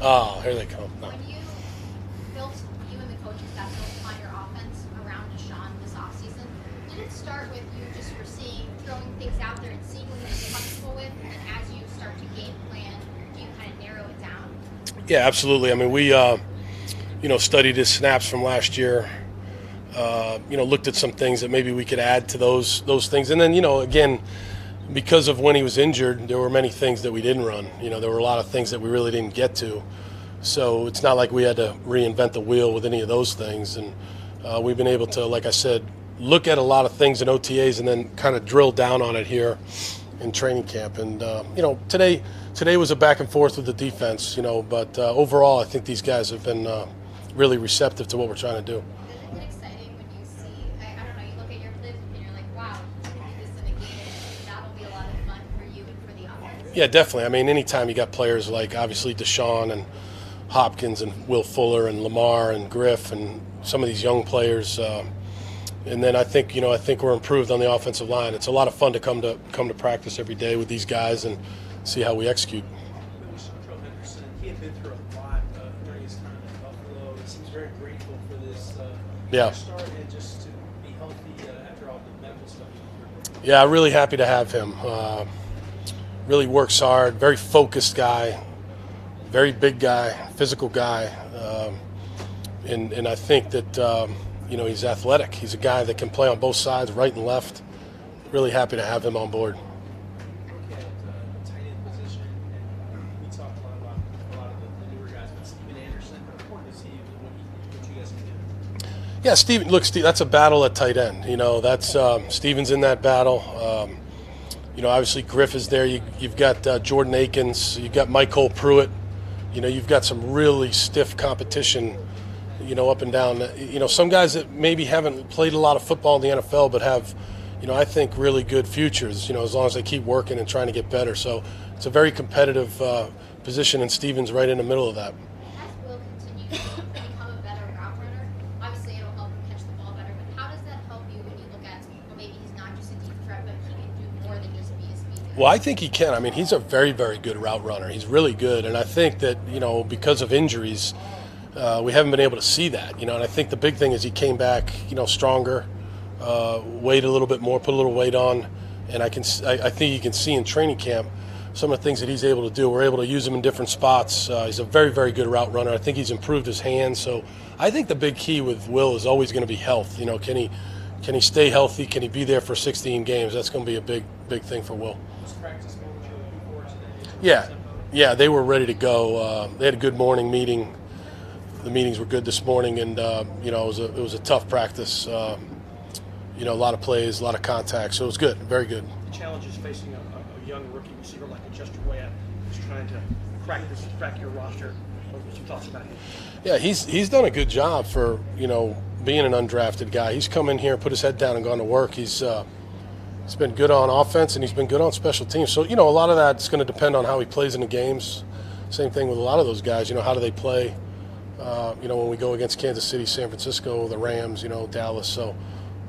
Oh, here they come. No. When you and the coaching staff built on your offense around Deshaun this offseason, did it start with you just throwing things out there and seeing what you're comfortable with, and as you start to game plan, do you kind of narrow it down? Yeah, absolutely. I mean, we, studied his snaps from last year. Looked at some things that maybe we could add to those things, and then again, because of when he was injured, there were many things that we didn't run. There were a lot of things that we really didn't get to. So it's not like we had to reinvent the wheel with any of those things. And we've been able to, like I said, look at a lot of things in OTAs and then kind of drill down on it here in training camp. And, today was a back and forth with the defense, but overall I think these guys have been really receptive to what we're trying to do. Isn't it exciting when you see, I don't know, you look at your clips and you're like, wow, you can do this in a game, and that'll be a lot of fun for you and for the offense? Yeah, definitely. I mean, anytime you got players like obviously Deshaun and Hopkins and Will Fuller and Lamar and Griff and some of these young players, and then I think we're improved on the offensive line. It's a lot of fun to come to practice every day with these guys and see how we execute. He had been through a lot during his time at Buffalo. He seems very grateful for this start and just to be healthy after all the medical stuff. Yeah, really happy to have him. Really works hard, very focused guy, very big guy, physical guy, and I think that he's athletic. He's a guy that can play on both sides, right and left. Really happy to have him on board. Look at the tight end position, and we talked a lot about a lot of the newer guys, but Steven Anderson, how important is he and what you guys can do? Yeah, Steve, that's a battle at tight end. That's Steven's in that battle. Obviously Griff is there. You've got Jordan Akins. You've got Michael Pruitt. You've got some really stiff competition, up and down. Some guys that maybe haven't played a lot of football in the NFL but have, I think really good futures, as long as they keep working and trying to get better. So it's a very competitive position, and Steven's right in the middle of that. As Will continues to become a better route runner, obviously it'll help him catch the ball better, but how does that help you when you look at, maybe he's not just a deep threat, but he can do more than just be a speed guy? Well, I think he can. I mean, he's a very, very good route runner. He's really good, and I think that, because of injuries, we haven't been able to see that, and I think the big thing is he came back, stronger, weighed a little bit more, put a little weight on, and I think you can see in training camp some of the things that he's able to do. We're able to use him in different spots. He's a very, very good route runner. I think he's improved his hands. So I think the big key with Will is always going to be health. You know, can he stay healthy? Can he be there for 16 games? That's going to be a big thing for Will. Yeah, they were ready to go. They had a good morning meeting. The meetings were good this morning, and you know, it was a tough practice. You know, a lot of plays, a lot of contact, so it was good, very good. The challenge is facing a young rookie receiver like Justin Way, who's trying to crack your roster. What's your thoughts about him? Yeah, he's done a good job for, you know, being an undrafted guy. He's come in here, put his head down, and gone to work. He's been good on offense, and he's been good on special teams. So, you know, a lot of that's going to depend on how he plays in the games. Same thing with a lot of those guys. You know, how do they play? You know, when we go against Kansas City, San Francisco, the Rams, you know, Dallas. So,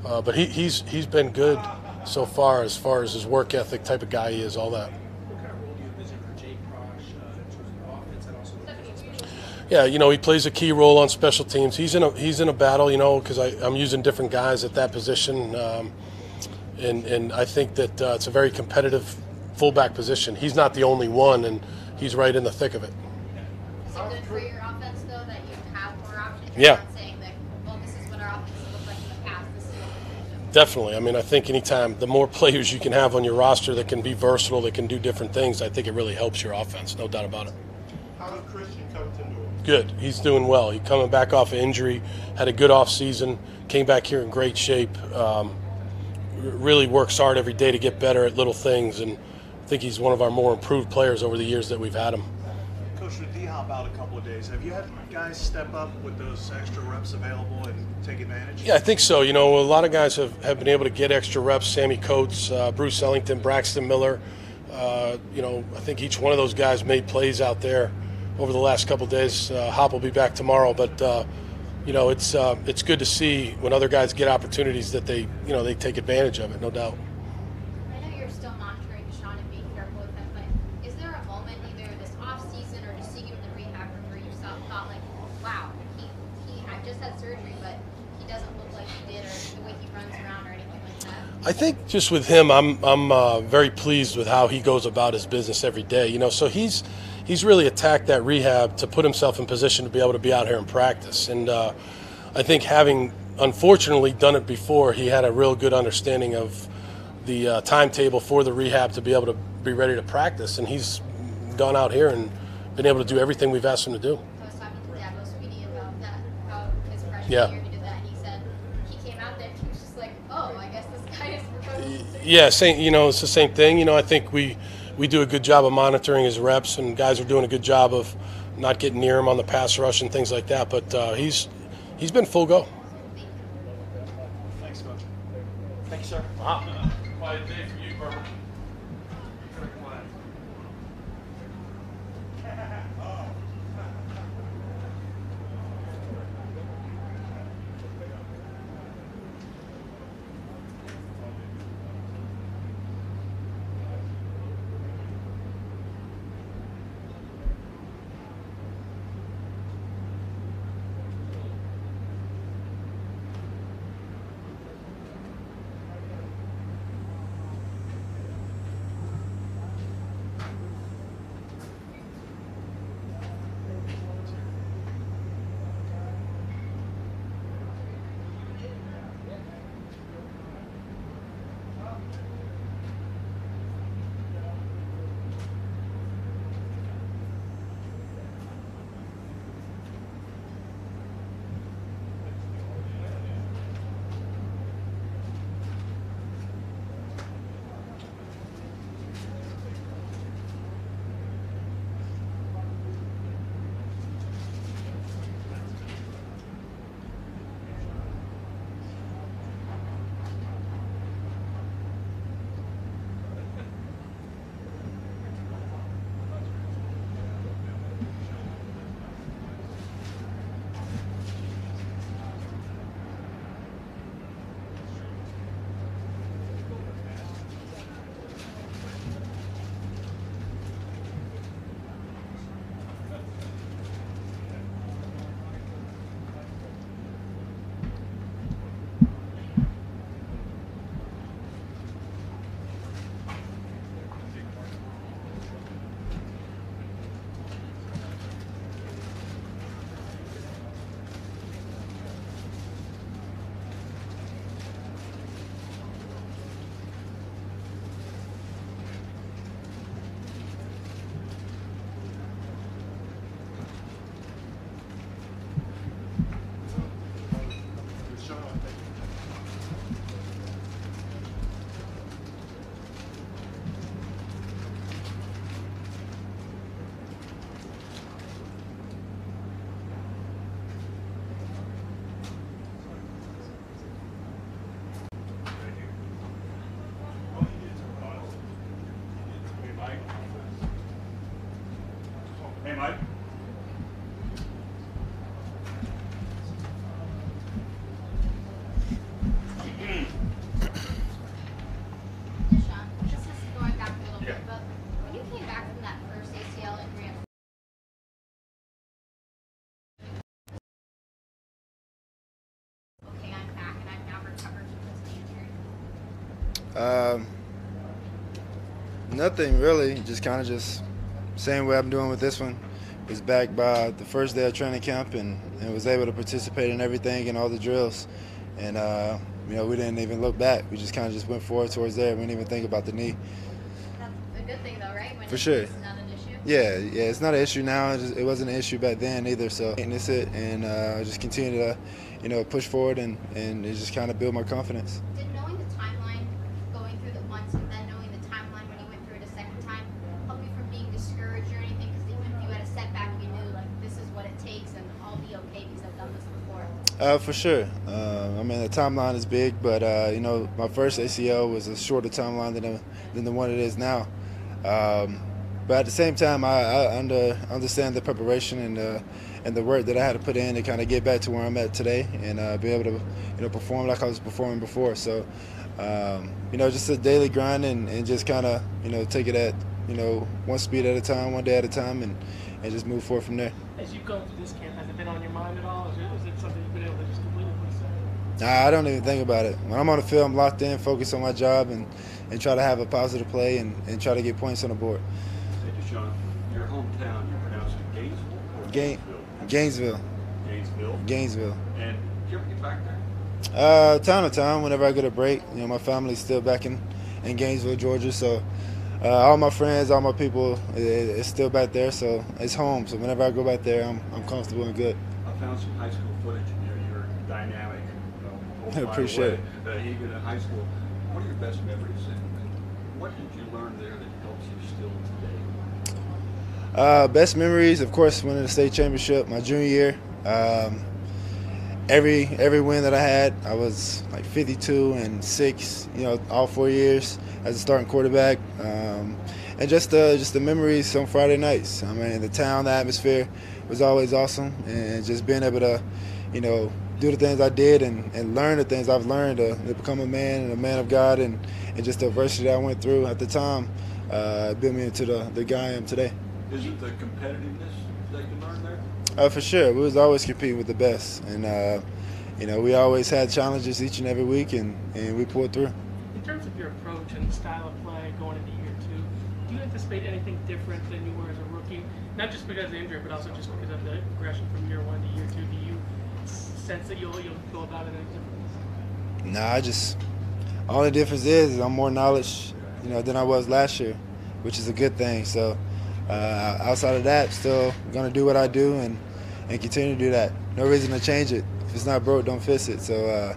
but he's been good so far as his work ethic, type of guy he is, all that. What kind of role do you envision for Jake Crosh in terms of offense and also defense? Yeah, you know, he plays a key role on special teams. He's in a battle, you know, because I'm using different guys at that position, and I think that it's a very competitive fullback position. He's not the only one, and he's right in the thick of it. Is it good for your offense, though, that you have more options? Yeah. You're not saying that, well, this is what our offense looked like in the past, this is what we're going to do. Definitely. I mean, I think anytime the more players you can have on your roster that can be versatile, that can do different things, I think it really helps your offense, no doubt about it. How did Christian Covington do it? Good. He's doing well. He's coming back off of injury, had a good off season, came back here in great shape. Really works hard every day to get better at little things, and I think he's one of our more improved players over the years that we've had him. Coach, with D-Hop out a couple of days, have you had guys step up with those extra reps available and take advantage? Yeah, I think so. You know, a lot of guys have been able to get extra reps. Sammy Coates, Bruce Ellington, Braxton Miller. You know, I think each one of those guys made plays out there over the last couple of days. Hop will be back tomorrow, but you know, it's good to see when other guys get opportunities that they take advantage of it, no doubt. I know you're still monitoring Deshaun and being careful with him, but is there a moment either this off season or just seeing him in the rehab room where you thought like, wow, he I just had surgery, but he doesn't look like he did, or the way he runs around or anything like that? I think just with him, I'm very pleased with how he goes about his business every day. You know, so he's really attacked that rehab to put himself in position to be able to be out here and practice. And I think having unfortunately done it before, he had a real good understanding of the timetable for the rehab to be able to be ready to practice. And he's gone out here and been able to do everything we've asked him to do. I was talking to Dabo Sweeney about that, how his freshman Yeah. year he did that, and he said he came out there and he was just like, oh, I guess this guy is proposed to. Yeah, it's the same thing. You know, I think we do a good job of monitoring his reps, and guys are doing a good job of not getting near him on the pass rush and things like that. But he's been full go. Thanks, Coach. Thank you, sir. Quiet day for you, Barbara. Um, Nothing really. Just kind of just same way I'm doing with this one. Was back by the first day of training camp and was able to participate in everything and all the drills. And we didn't even look back. We just kind of just went forward towards there. We didn't even think about the knee. That's a good thing, though, right? When For sure. It's not an issue. Yeah, it's not an issue now. It wasn't an issue back then either. So it's it, and just continue to, push forward and just kind of build my confidence. Did knowing the timeline, going through the once, and then knowing the timeline when you went through it a second time, help you from being discouraged or anything? Because even if you had a setback, you knew like this is what it takes, and I'll be okay because I've done this before. For sure. The timeline is big, but my first ACL was a shorter timeline than the one it is now. But at the same time, I understand the preparation and the work that I had to put in to kind of get back to where I'm at today and be able to perform like I was performing before. So just a daily grind and just kind of take it at one speed at a time, one day at a time, and just move forward from there. As you've gone through this camp, has it been on your mind at all? Is it something you've been able to just completely put aside? Nah, I don't even think about it. When I'm on the field, I'm locked in, focused on my job, and try to have a positive play and try to get points on the board. Hey, Deshaun, your hometown, you pronounce it Gainesville or Gainesville? Gainesville. And did you ever get back there? Time to time, whenever I get a break. My family's still back in Gainesville, Georgia, so all my friends, all my people, it's still back there, so it's home. So whenever I go back there, I'm comfortable and good. I found some high school footage in there. You're dynamic. I appreciate it. Even in high school, what are your best memories, and what did you learn there that helps you still today? Best memories, of course, winning the state championship my junior year. Every win that I had, I was like 52-6, all 4 years as a starting quarterback. And just the memories on Friday nights. The town, the atmosphere was always awesome, and just being able to, do the things I did and learn the things I've learned to become a man and a man of God, and just the adversity I went through at the time built me into the guy I am today. Is it the competitiveness that you learned there? For sure. We was always competing with the best, and we always had challenges each and every week, and we pulled through. In terms of your approach and style of play going into year two, do you anticipate anything different than you were as a rookie? Not just because of the injury, but also just because of the progression from year one to year two. Do you sense that you'll go about it any differently? Nah, only difference is I'm more knowledge, than I was last year, which is a good thing. So outside of that, still gonna do what I do and continue to do that. No reason to change it. If it's not broke, don't fix it. So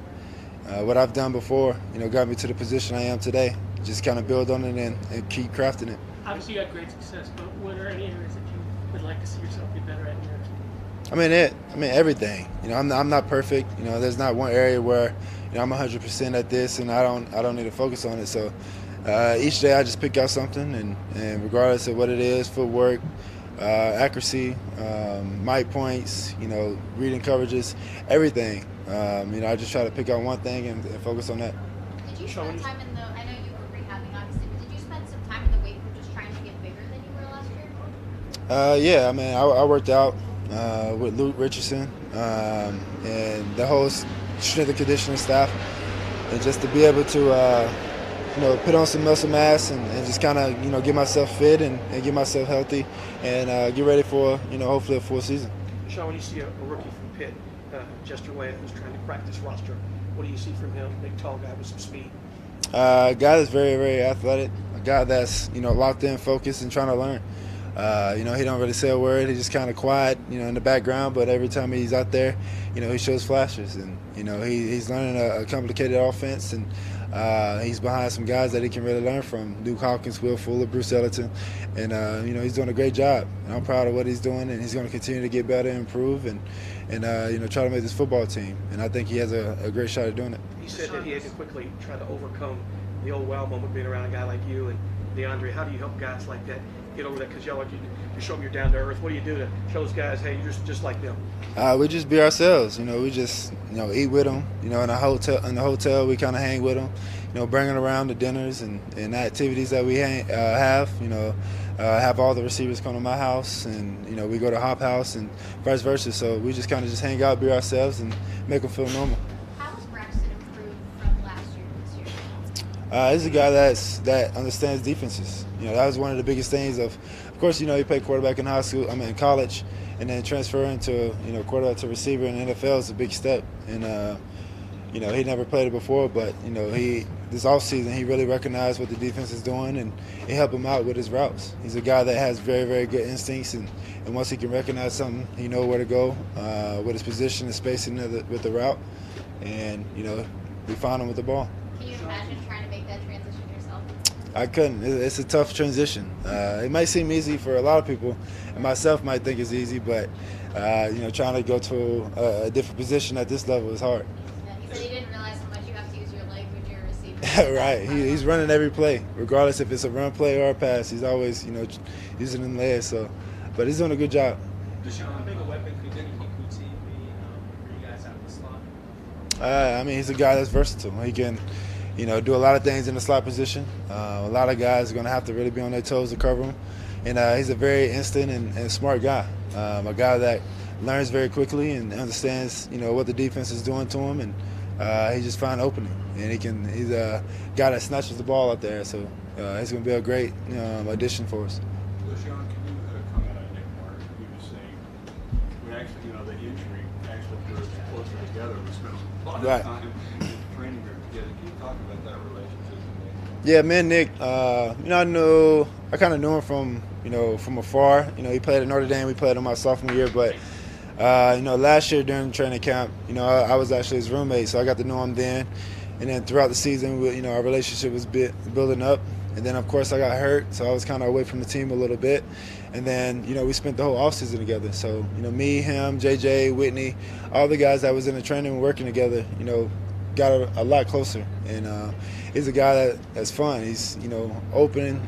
what I've done before, got me to the position I am today. Just kind of build on it and keep crafting it. Obviously, you had great success, but what are any areas that you would like to see yourself get better at in year two? Everything. I'm not perfect. There's not one area where I'm 100% at this, and I don't need to focus on it. So each day I just pick out something, and regardless of what it is, footwork, accuracy, mic points, reading coverages, everything. I just try to pick out one thing and focus on that. Did you spend time in I know you were rehabbing, obviously, but did you spend some time in the weight room just trying to get bigger than you were last year? Yeah, I worked out with Luke Richardson and the whole strength and conditioning staff, and just to be able to put on some muscle mass and just kind of get myself fit and get myself healthy and get ready for hopefully a full season. Sean, when you see a rookie from Pitt, Jester Wayne, who's trying to crack this roster, what do you see from him? Big, tall guy with some speed. A guy that's very, very athletic. A guy that's locked in, focused, and trying to learn. He don't really say a word. He's just kind of quiet, in the background. But every time he's out there, he shows flashes, and he's learning a complicated offense, and he's behind some guys that he can really learn from. Duke Hawkins, Will Fuller, Bruce Ellington, and he's doing a great job. And I'm proud of what he's doing, and he's going to continue to get better and improve, and try to make this football team. And I think he has a great shot at doing it. He said that he had to quickly try to overcome the old wow moment being around a guy like you and DeAndre. How do you help guys like that get over that? Because you show them you're down to earth. What do you do to show those guys, hey, you're just like them? We just be ourselves. We just eat with them. In the hotel we kind of hang with them. Bring them around to dinners and activities that we have. Have all the receivers come to my house, and we go to Hop House and vice versa. So we just kind of just hang out, be ourselves, and make them feel normal. How has Braxton improved from last year to this He's a guy that understands defenses. You know, that was one of the biggest things. Of course, you know, he played quarterback in in college, and then transferring to quarterback to receiver in the NFL is a big step. And you know, he never played it before, but you know, this offseason he really recognized what the defense is doing, and it helped him out with his routes. He's a guy that has very, very good instincts, and once he can recognize something, he knows where to go with his position and spacing with the route, and you know, we found him with the ball. Can you imagine trying to make that transition yourself? I couldn't. It's a tough transition. It might seem easy for a lot of people, and myself might think it's easy, but you know, trying to go to a different position at this level is hard. Yeah, he said he didn't realize how much you have to use your leg when you're a receiver. Right. He's running every play, regardless if it's a run play or a pass. He's always, you know, using them legs. So, but he's doing a good job. Deshaun, how big a weapon could Denny Kuti be for you guys out in the slot? I mean, he's a guy that's versatile. He can, you know, do a lot of things in the slot position. A lot of guys are going to have to really be on their toes to cover him. And he's a very instant and smart guy. A guy that learns very quickly and understands, you know, what the defense is doing to him, and he just finds an opening. And he's a guy that snatches the ball out there. So he's going to be a great addition for us. Deshaun, can you comment on Nick Martin? He was saying, we actually, you know, the injury actually drew us closer together. We spent a lot of time in the training room together. Can you talk about that relationship? Yeah, me and Nick, you know, I kind of knew him from afar. You know, he played at Notre Dame. We played him my sophomore year, but you know, last year during training camp, you know, I was actually his roommate, so I got to know him then. And then throughout the season, you know, our relationship was building up. And then, of course, I got hurt, so I was kind of away from the team a little bit. And then, you know, we spent the whole offseason together. So, you know, me, him, JJ, Whitney, all the guys that was in the training and working together, you know, got a lot closer. And he's a guy that's fun. He's, you know, open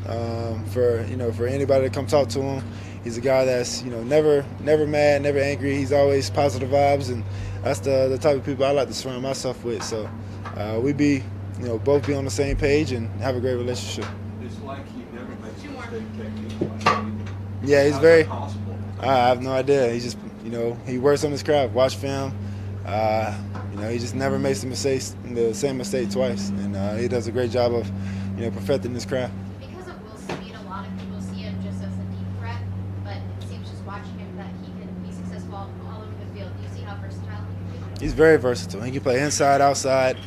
for anybody to come talk to him. He's a guy that's, you know, never mad, never angry. He's always positive vibes, and that's the type of people I like to surround myself with. So we both be on the same page and have a great relationship. It's like he never makes a mistake technique-wise. Yeah, he's How's very. that possible? I have no idea. He just, you know, he works on his craft. Watch film. You know, he just never makes the same mistake twice, and he does a great job of, you know, perfecting his craft. Because of Will's speed, a lot of people see him just as a deep threat, but it seems just watching him that he can be successful all over the field. Do you see how versatile he can be? He's very versatile. He can play inside, outside.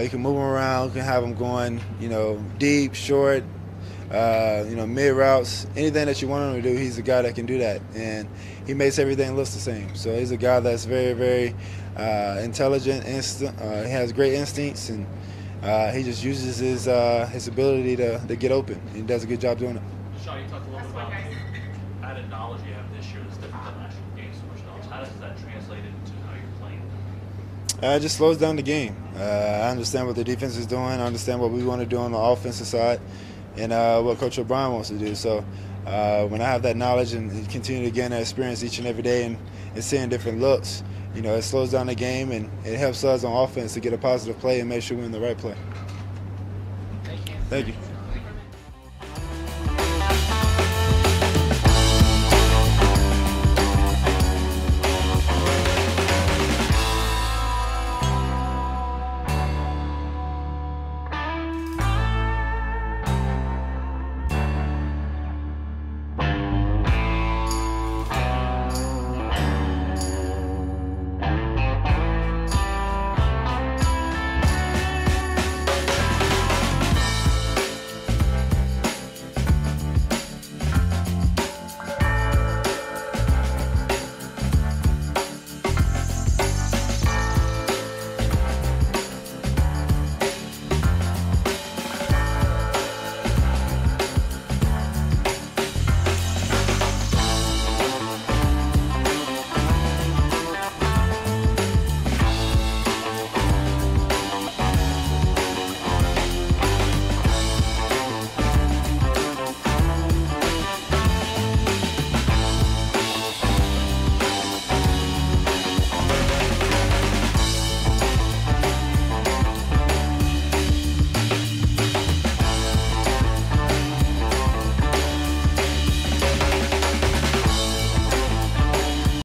You can move him around. You can have him going, you know, deep, short, you know, mid routes. Anything that you want him to do, he's a guy that can do that. And he makes everything look the same. So he's a guy that's very, very intelligent. He has great instincts, and he just uses his ability to get open. He does a good job doing it. Deshaun, you talked a little bit about the added knowledge you have this year that's different than last year. You gained so much knowledge. How does that translate into how you're playing? It just slows down the game. I understand what the defense is doing. I understand what we want to do on the offensive side, and what Coach O'Brien wants to do. So when I have that knowledge and continue to gain that experience each and every day and seeing different looks, you know, it slows down the game, and it helps us on offense to get a positive play and make sure we're in the right play. Thank you. Thank you.